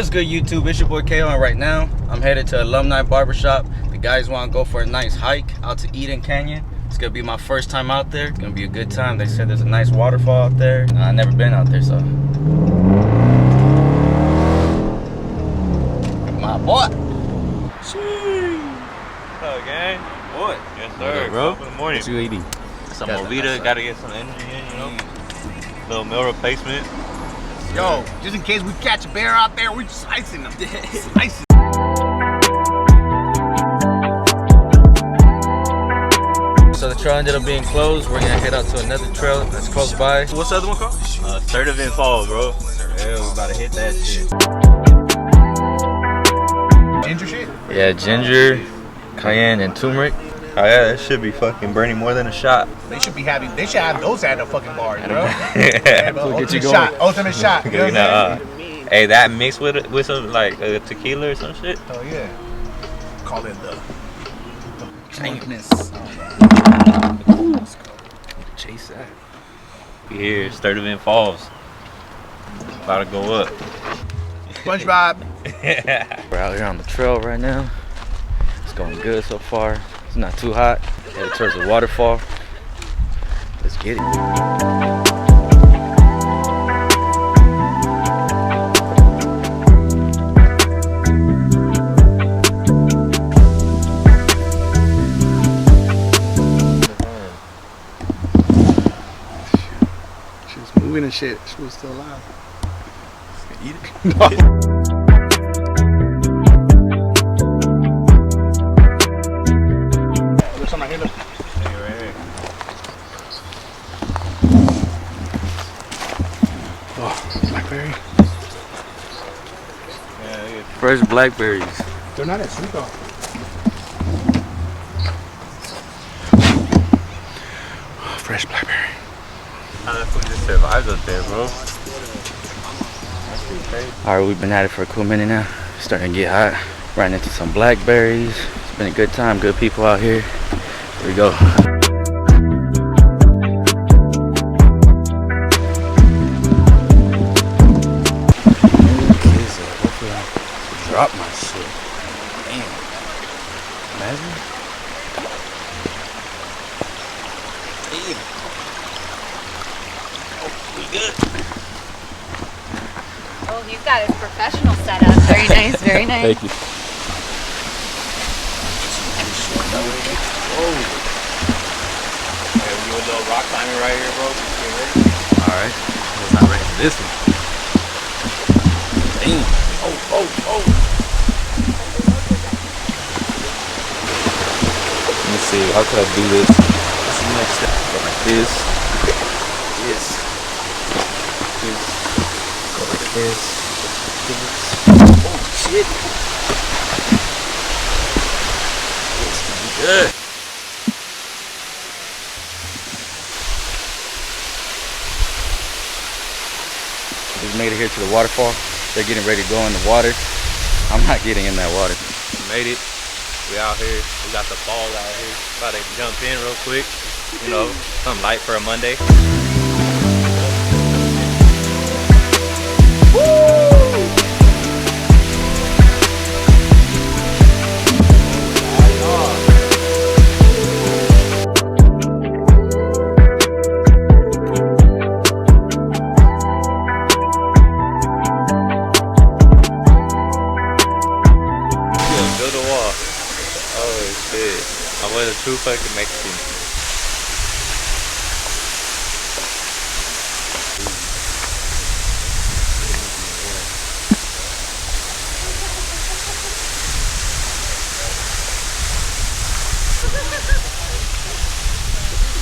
What's good, YouTube? It's your boy KO, and right now I'm headed to Alumni Barber Shop. The guys want to go for a nice hike out to Eden Canyon. It's gonna be my first time out there. It's gonna be a good time. They said there's a nice waterfall out there. I've never been out there, so. My boy. What's up, gang? Boy. Yes, sir. Bro. Top of the morning. What you eating? Some Movita. Gotta get some energy in, you know. Little meal replacement. Yo, just in case we catch a bear out there, we're slicing them. Slicing. So the trail ended up being closed. We're gonna head out to another trail that's close by. What's the other one called? Assertive Fall, bro. Yeah, we about to hit that shit. Ginger shit? Yeah, ginger, cayenne, and turmeric. Oh yeah, that should be fucking burning more than a shot. They should have those at the fucking bars, bro. Yeah, We'll get you Ultimate going. shot, ultimate shot. You know what I'm saying? Hey, that mixed with some like tequila or some shit. Oh yeah. Call it the drunkenness. Let's go. Chase that. We here, Sturtevant Falls. About to go up. SpongeBob. We're out here on the trail right now. It's going good so far. It's not too hot. Headed towards the waterfall. Let's get it. She was moving and shit. She was still alive. Eat it. No. There's some right here, look. Hey, right here. Oh, blackberry. Yeah, yeah. Fresh blackberries. They're not as sweet though. Fresh blackberry. How that food just survives up there, bro. That's pretty crazy. Alright, we've been at it for a cool minute now. Starting to get hot. Ran into some blackberries. It's been a good time. Good people out here. Here we go. Hopefully I drop my shit. Damn. Imagine. Damn. Oh, we good. Oh, he's got his professional setup. Very nice, very nice. Thank you. Hey, we do a little rock climbing right here, bro. Get ready. Alright. I was not ready for this one. Damn. Oh. Let me see. How could I do this? What's the next step? Go like this. Go like this. Oh shit. It's gonna be good. We made it here to the waterfall. They're getting ready to go in the water. I'm not getting in that water. Made it. We out here. We got the ball out here. About to jump in real quick. You know, something light for a Monday. Build a wall. Oh shit. I was a true fucking Mexican.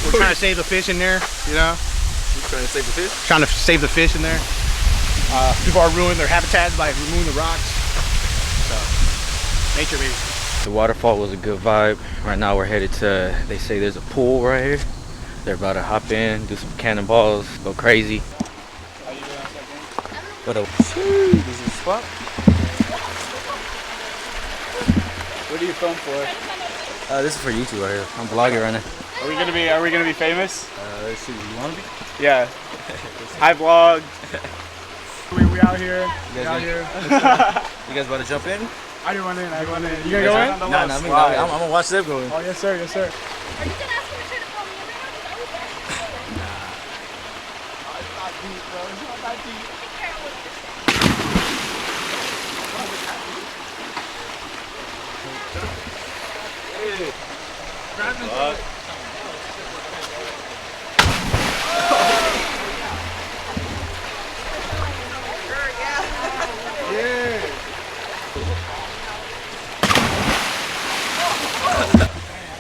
We're trying to save the fish in there, you know? You trying to save the fish? Trying to save the fish in there. People are ruining their habitats by removing the rocks. So, nature baby. The waterfall was a good vibe. Right now we're headed to, they say there's a pool right here. They're about to hop in, do some cannonballs, go crazy. What a this is the spot. What do you film for? This is for YouTube right here. I'm vlogging right now. Are we gonna be famous? Let's see. You want to be? Yeah. Hi vlog. We out here. We out here. You guys about to jump in? I didn't run in. You gonna go in? Nah, I'm gonna watch them go in. Oh, yes, sir. Yes, sir. Are you gonna ask me to turn the phone? It's not deep, bro. It's not that deep.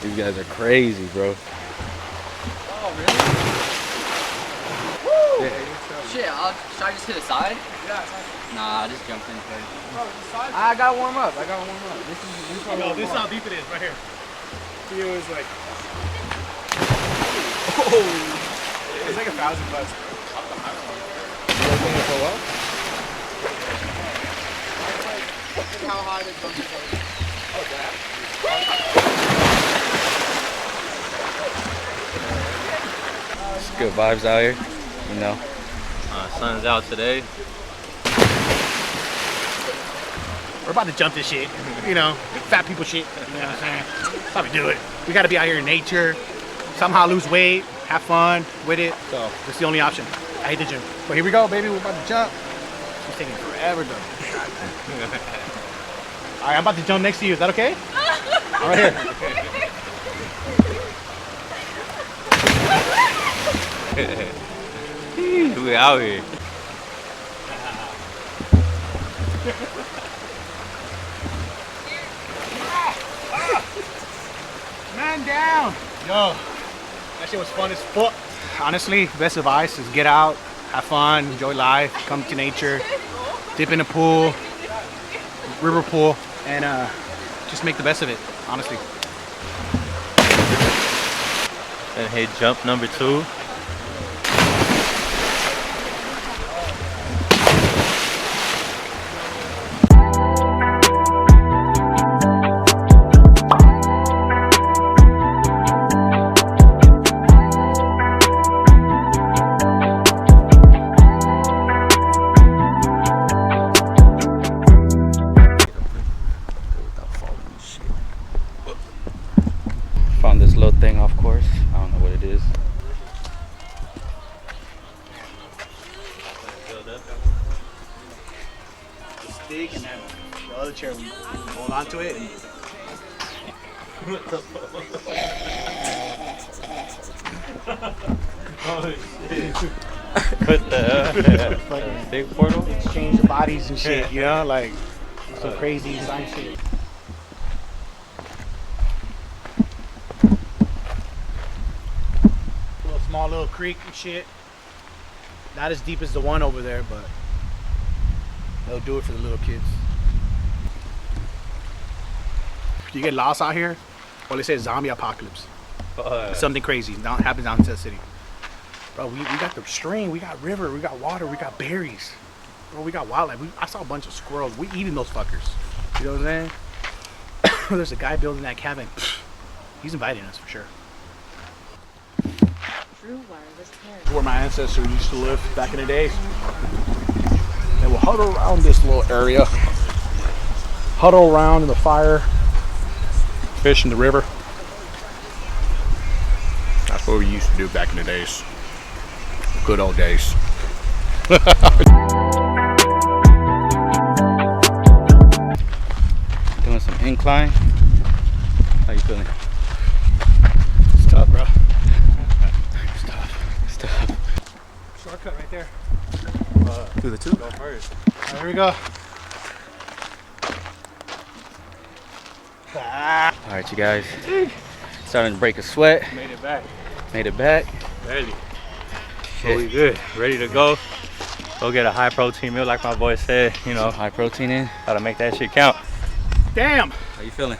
These guys are crazy, bro. Oh, really? Woo! Shit, should I just hit the side? Yeah. Nah, I just jumped in first. I gotta warm up. This is No, this is how deep it is, right here. See, it was like... Oh! It's like 1,000 bucks. You guys been here for a while? Look how high this jump is. Oh, damn. It's good vibes out here, you know. Sun's out today. We're about to jump this shit, you know, fat people shit, you know what I'm saying? That's how we do it. We gotta be out here in nature, somehow lose weight, have fun with it. So that's the only option. I hate the gym. But here we go, baby, we're about to jump. It's taking forever though. All right, I'm about to jump next to you, is that okay? All right here. We out here. Man down. Yo, that shit was fun as fuck. Honestly, best advice is get out, have fun, enjoy life, come to nature, dip in a pool, river pool, and just make the best of it, honestly. And hit jump number 2. Found this little thing off course. I don't know what it is. The stick and then the other chair, we hold on to it. And... What the big portal? exchange the bodies and shit, you know, like some crazy science shit. Small little creek and shit. Not as deep as the one over there, but they'll do it for the little kids. You get lost out here, well, they say zombie apocalypse. Something crazy happens down in the city. Bro, we got the stream, we got river, we got water, we got berries. Bro, we got wildlife. I saw a bunch of squirrels. We eating those fuckers. You know what I'm saying? There's a guy building that cabin. He's inviting us for sure. Where my ancestors used to live back in the days. They will huddle around this little area. Huddle around in the fire. Fish in the river. That's what we used to do back in the days. Good old days. Doing some incline. How you feeling? It's tough, bro. Stuff. Shortcut right there. Do the 2? Go first. Right, here we go. All right, you guys. Starting to break a sweat. Made it back. Made it back. Barely. But we good. Ready to go. Go get a high protein meal like my boy said. You know, High protein in. gotta make that shit count. Damn. How you feeling?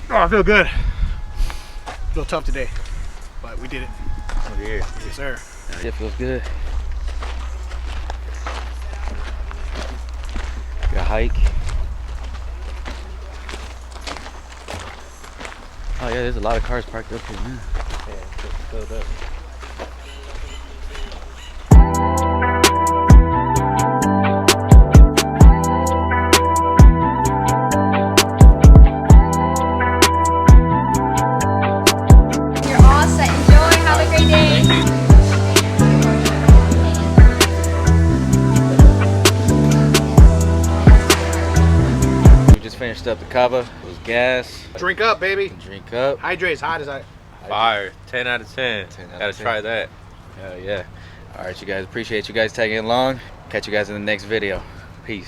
Oh, I feel good. Feel tough today, but we did it. Over here. Yes, sir. It feels good. Got hike. Oh yeah, there's a lot of cars parked up here, man. Yeah, just filled up. Next up, the kava. It was gas. Drink up, baby. Drink up. Hydrate as hot as I. Fire. 10 out of 10. 10 out of Gotta 10. try that. Hell yeah. All right, you guys. Appreciate you guys tagging along. Catch you guys in the next video.